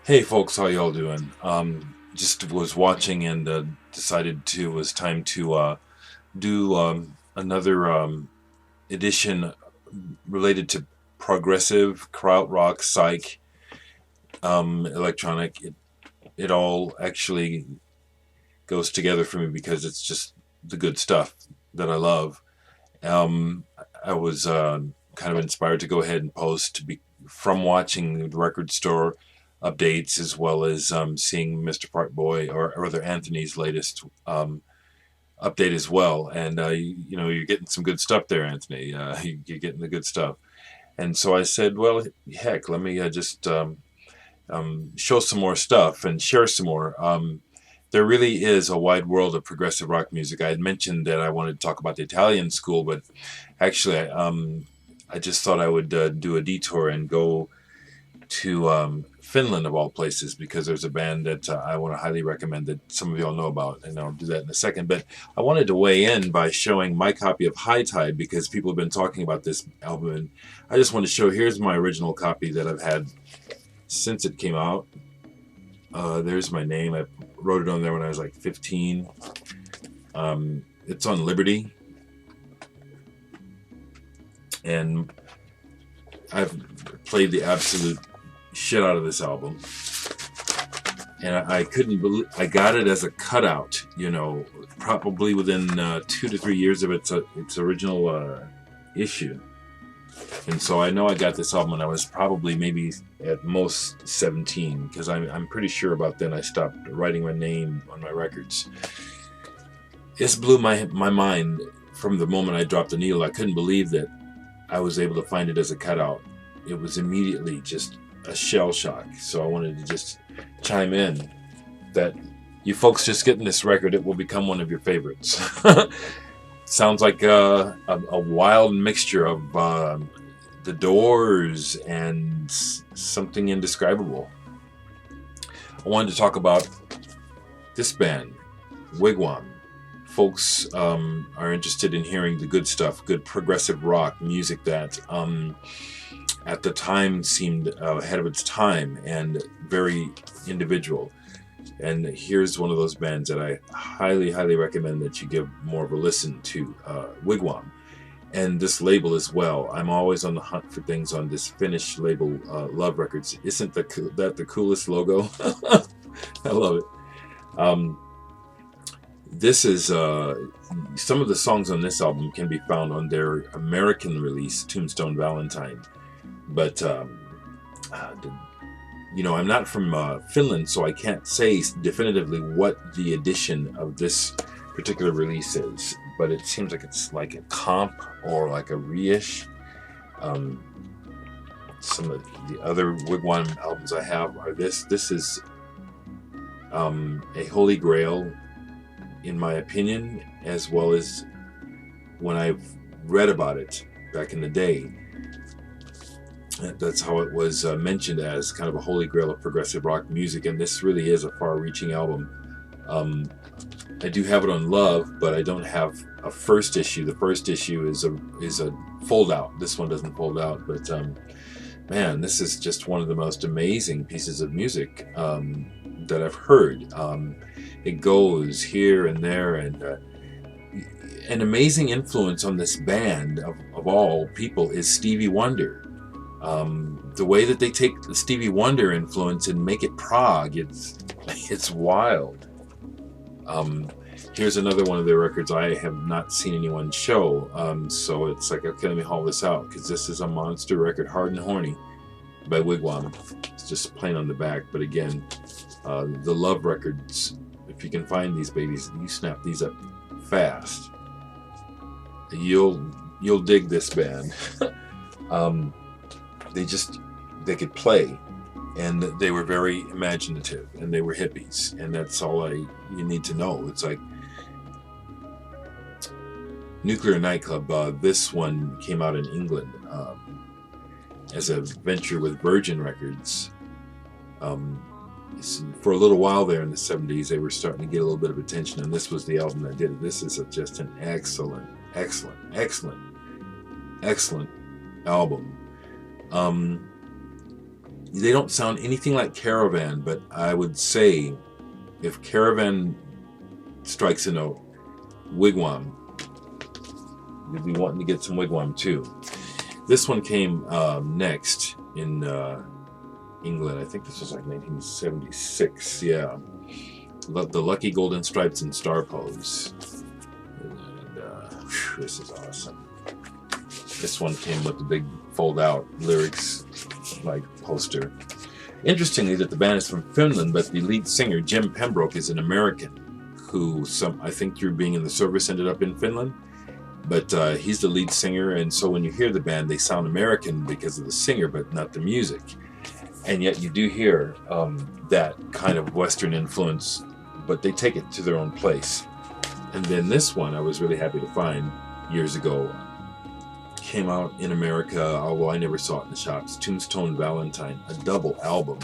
Hey folks, how y'all doing? Just was watching and decided to was time to do another edition related to progressive krautrock, psych, electronic. It all actually goes together for me because it's just the good stuff that I love. Um, I was kind of inspired to go ahead and post from watching the record store updates as well as seeing Mr. Part Boy or rather Anthony's latest update as well. And you're getting some good stuff there, Anthony. You're getting the good stuff. And so I said, well, heck, let me just show some more stuff and share some more. There really is a wide world of progressive rock music. I had mentioned that I wanted to talk about the Italian school, but actually, I just thought I would do a detour and go to Finland, of all places, because there's a band that I want to highly recommend that some of y'all know about, and I'll do that in a second. But I wanted to weigh in by showing my copy of High Tide because people have been talking about this album, and I just want to show here's my original copy that I've had since it came out. There's my name. I wrote it on there when I was like 15. It's on Liberty, and I've played the absolute shit out of this album, and I couldn't believe I got it as a cutout. Probably within 2 to 3 years of its original issue. And so I know I got this album when I was probably maybe at most 17, because I'm pretty sure about then I stopped writing my name on my records. This blew my mind from the moment I dropped the needle. I couldn't believe that I was able to find it as a cutout. It was immediately just a shell shock. So I wanted to just chime in that you folks just getting this record, it will become one of your favorites. Sounds like a wild mixture of the Doors and something indescribable. I wanted to talk about this band, Wigwam. Folks are interested in hearing the good stuff, good progressive rock music that at the time seemed ahead of its time and very individual. And here's one of those bands that I highly, highly recommend that you give more of a listen to, Wigwam. And this label as well. I'm always on the hunt for things on this Finnish label, Love Records. Isn't that the coolest logo? I love it. This is some of the songs on this album can be found on their American release, Tombstone Valentine. But I'm not from Finland, so I can't say definitively what the edition of this particular release is. But it seems like it's like a comp or like a reish. Some of the other Wigwam albums I have are this. This is a holy grail, in my opinion, as well as when I've read about it back in the day. That's how it was mentioned, as kind of a holy grail of progressive rock music, and this really is a far-reaching album. I do have it on Love, but I don't have a first issue. The first issue is a fold out. This one doesn't fold out, but man, this is just one of the most amazing pieces of music that I've heard. It goes here and there, and an amazing influence on this band of all people is Stevie Wonder. The way that they take the Stevie Wonder influence and make it prog, it's wild. Here's another one of their records I have not seen anyone show, so it's like, okay, let me haul this out, because this is a monster record, Hard and Horny by Wigwam. It's just plain on the back, but again, the Love Records, if you can find these babies, you snap these up fast. You'll dig this band. They could play, and they were very imaginative, and they were hippies, and that's all you need to know. It's like Nuclear Nightclub. This one came out in England as a venture with Virgin Records. For a little while there in the 70s, they were starting to get a little bit of attention, and this was the album that did it. This is just an excellent album. They don't sound anything like Caravan, but I would say if Caravan strikes a note, Wigwam, you'd be wanting to get some Wigwam too. This one came next in England. I think this was like 1976. Yeah, the Lucky Golden Stripes and Star Pose. And this is awesome. This one came with the big fold-out lyrics like poster. Interestingly, that the band is from Finland, but the lead singer Jim Pembroke is an American who I think through being in the service ended up in Finland. But he's the lead singer, and so when you hear the band, they sound American because of the singer, but not the music. And yet you do hear that kind of Western influence, but they take it to their own place. And then this one I was really happy to find years ago. Came out in America, although I never saw it in the shops. Tombstone Valentine, a double album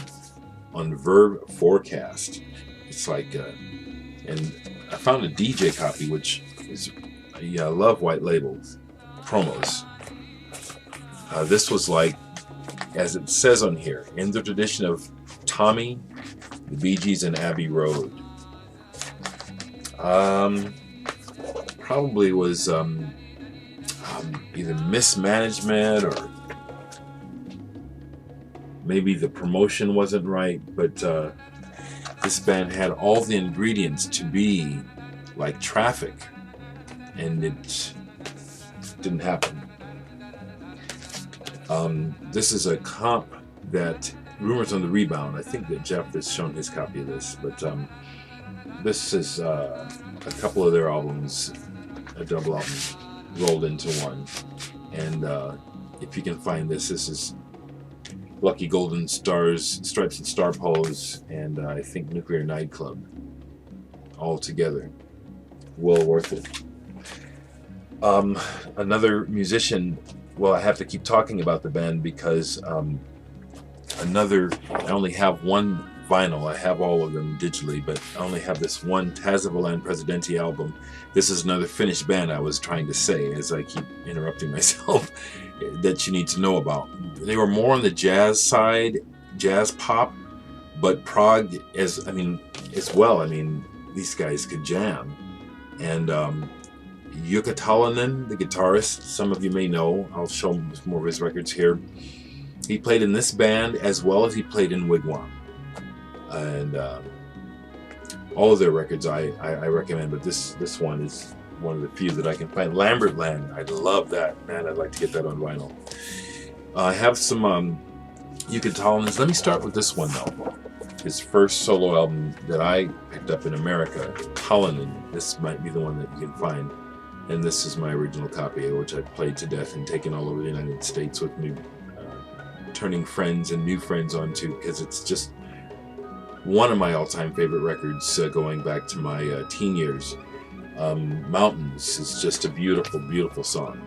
on Verve Forecast. It's like, and I found a DJ copy, which is, yeah, I love white labels, promos. This was like, as it says on here, in the tradition of Tommy, the Bee Gees, and Abbey Road. Probably was either mismanagement or maybe the promotion wasn't right, but this band had all the ingredients to be like Traffic, and it didn't happen. This is a comp that Rumors on the Rebound. I think that Jeff has shown his copy of this, but this is a couple of their albums, a double album rolled into one. And if you can find this, this is Lucky Golden Stripes and Star Pose, and I think Nuclear Nightclub, all together. Well worth it. Another musician, well, I have to keep talking about the band because I only have one vinyl. I have all of them digitally, but I only have this one Tazavolan Presidenti album. This is another Finnish band I was trying to say as I keep interrupting myself that you need to know about. They were more on the jazz side, jazz pop, but prog as well. I mean, these guys could jam. And Jukka Talonen, the guitarist, some of you may know, I'll show more of his records here. He played in this band as well as he played in Wigwam. And all of their records I recommend, but this one is one of the few that I can find. Lambertland, I love that. Man, I'd like to get that on vinyl. I have some Jukka Talonens. Let me start with this one, though. His first solo album that I picked up in America, Talonen. This might be the one that you can find. And this is my original copy, which I've played to death and taken all over the United States with me, turning friends and new friends onto, because it's just one of my all-time favorite records going back to my teen years. Mountains is just a beautiful, beautiful song.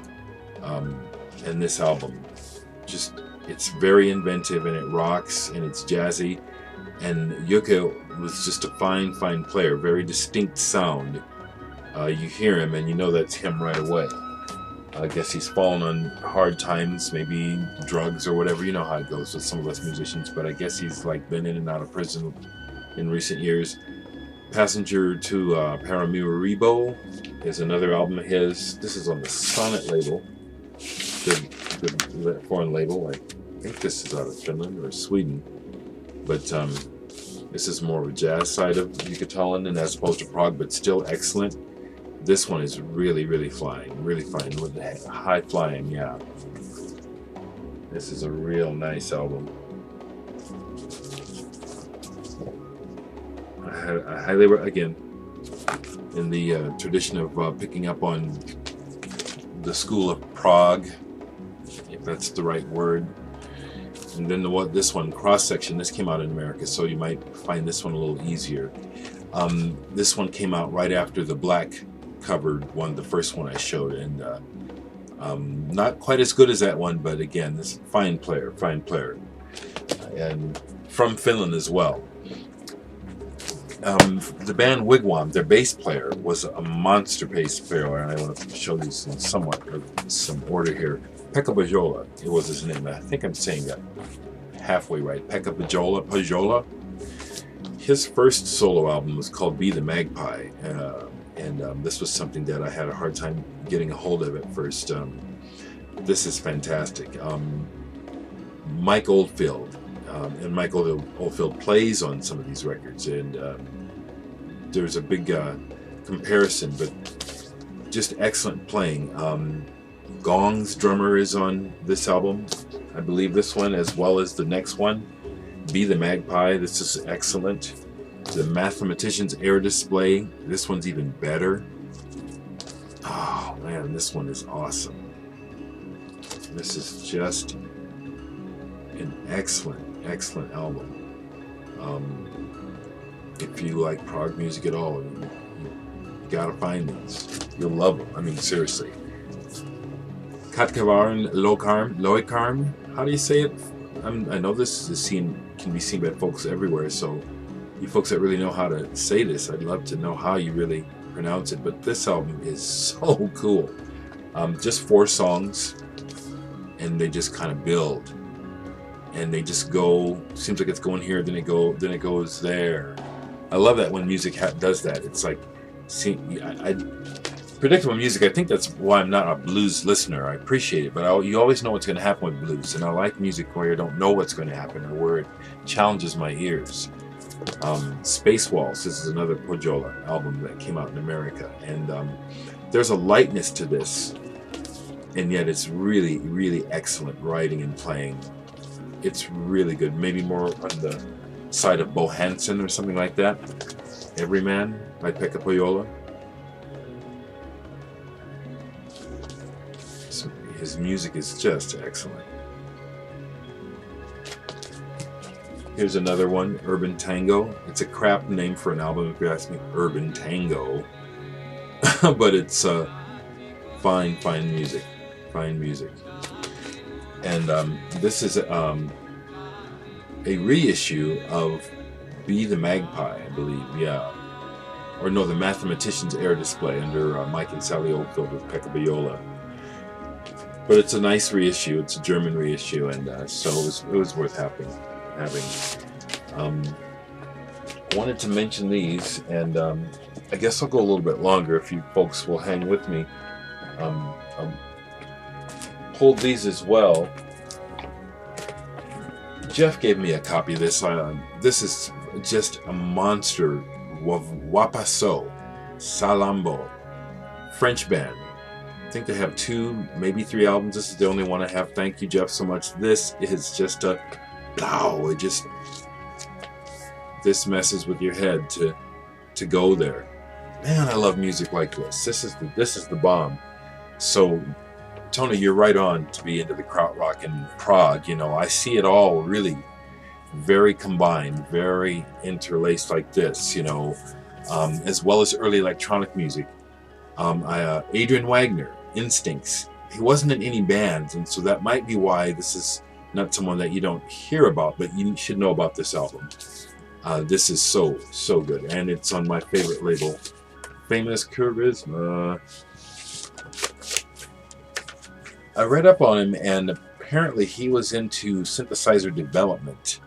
And this album, it's very inventive and it rocks and it's jazzy. And Jukka was just a fine, fine player, very distinct sound. You hear him and you know that's him right away. I guess he's fallen on hard times, maybe drugs or whatever. You know how it goes with some of us musicians, but I guess he's like been in and out of prison in recent years. Passenger to Paramaribo is another album of his. This is on the Sonnet label, the foreign label. I think this is out of Finland or Sweden, but this is more of a jazz side of Jukka Talonen as opposed to prog, but still excellent. This one is really, really flying, really fine with high flying, yeah. This is a real nice album. I highly, again, in the tradition of picking up on the school of prog, if that's the right word. And then this one, Cross Section, this came out in America, so you might find this one a little easier. This one came out right after the black covered one, the first one I showed, and not quite as good as that one, but again, this fine player, and from Finland as well. The band Wigwam, their bass player was a monster bass player, and I want to show these in somewhat of some order here. Pekka Bajola, it was his name. I think I'm saying that. halfway right. Pekka Pajola. His first solo album was called Be the Magpie, and this was something that I had a hard time getting a hold of at first. This is fantastic. Mike Oldfield, and Mike Oldfield plays on some of these records, and there's a big comparison, but just excellent playing. Gong's drummer is on this album, I believe this one as well as the next one, Be the Magpie. This is excellent. The Mathematician's Air Display, this one's even better. Oh man, this one is awesome. This is just an excellent album. If you like prog music at all, you gotta find these. You'll love them. I mean, seriously. Katkavarn Loikarm. How do you say it? I know this is can be seen by folks everywhere, so you folks that really know how to say this, I'd love to know how you really pronounce it. But this album is so cool. Just 4 songs, and they just kind of build, and they just go. Seems like it's going here, then it goes there. I love that when music does that. It's like, predictable music. I think that's why I'm not a blues listener. I appreciate it, but you always know what's going to happen with blues, and I like music where you don't know what's going to happen or where it challenges my ears. Space Waltz. This is another Pajola album that came out in America, and there's a lightness to this, and yet it's really excellent writing and playing. It's really good. Maybe more on the side of Bo Hansen or something like that. Everyman by Pekka Pajola. His music is just excellent. Here's another one, Urban Tango. It's a crap name for an album if you ask me, Urban Tango. But it's fine music. Fine music. And this is a reissue of Be the Magpie, I believe, yeah. Or no, the Mathematician's Air Display under Mike and Sally Oldfield with Pekka Pajola. But it's a nice reissue. It's a German reissue, and so it was worth having. I wanted to mention these, and I guess I'll go a little bit longer if you folks will hang with me. Pulled these as well. Jeff gave me a copy of this. This is just a monster. Wapasso, Salambo, French band. I think they have 2, maybe 3 albums. This is the only one I have. Thank you, Jeff, so much. This is just a blow. This messes with your head to go there. Man, I love music like this. This is the bomb. So, Tony, you're right on to be into the krautrock and prog. You know, I see it all really very combined, very interlaced like this. You know, as well as early electronic music. Adrian Wagner, Instincts. He wasn't in any bands, and so that might be why this is not someone that you don't hear about, but you should know about this album. This is so good, and it's on my favorite label, Famous Charisma. I read up on him, and apparently he was into synthesizer development,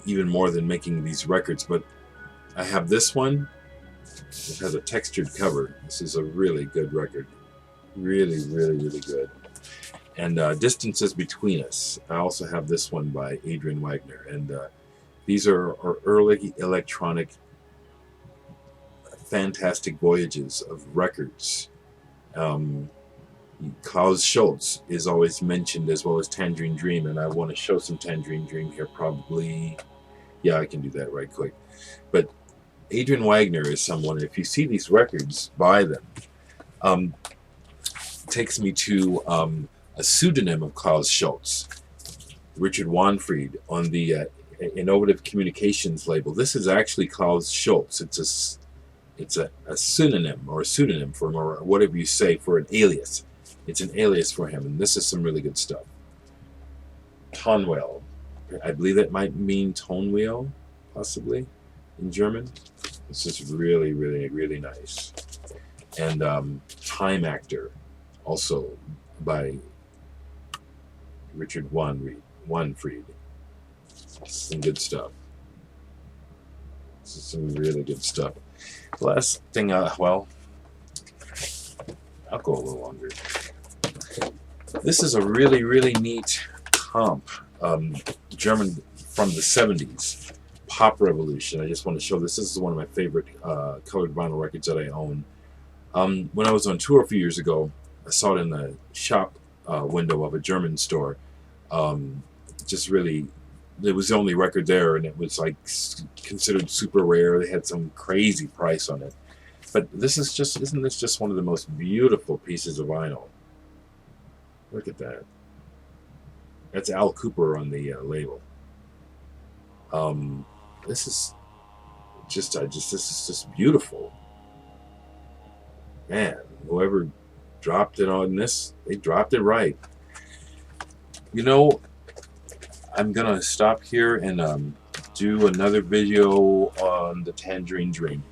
even more than making these records. But I have this one. It has a textured cover. This is a really good record. Really good. And Distances Between Us. I also have this one by Adrian Wagner. And these are early electronic, fantastic voyages of records. Klaus Schultz is always mentioned, as well as Tangerine Dream. And I want to show some Tangerine Dream here probably. Yeah, I can do that right quick. But Adrian Wagner is someone, if you see these records, buy them. Takes me to a pseudonym of Klaus Schultz, Richard Wanfried, on the Innovative Communications label. This is actually Klaus Schultz. It's a synonym or a pseudonym for him, or whatever you say, for an alias. It's an alias for him, and this is some really good stuff. Tonwell. I believe that might mean tone wheel, possibly, in German. It's just really nice. And Time Actor, also by Richard Wanfried. Wanfried. Some good stuff. This is some really good stuff. The last thing, well, I'll go a little longer. This is a really, really neat comp, German from the 70s, Pop Revolution. I just want to show this. This is one of my favorite colored vinyl records that I own. When I was on tour a few years ago, I saw it in the shop window of a German store. Just really, it was the only record there, and it was like considered super rare. They had some crazy price on it. But this is just, isn't this just one of the most beautiful pieces of vinyl? Look at that. That's Al Cooper on the label. This is just, this is just beautiful. Man, whoever dropped it on this, they dropped it right. You know, I'm gonna stop here and do another video on the Tangerine Dream.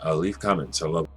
Leave comments. I love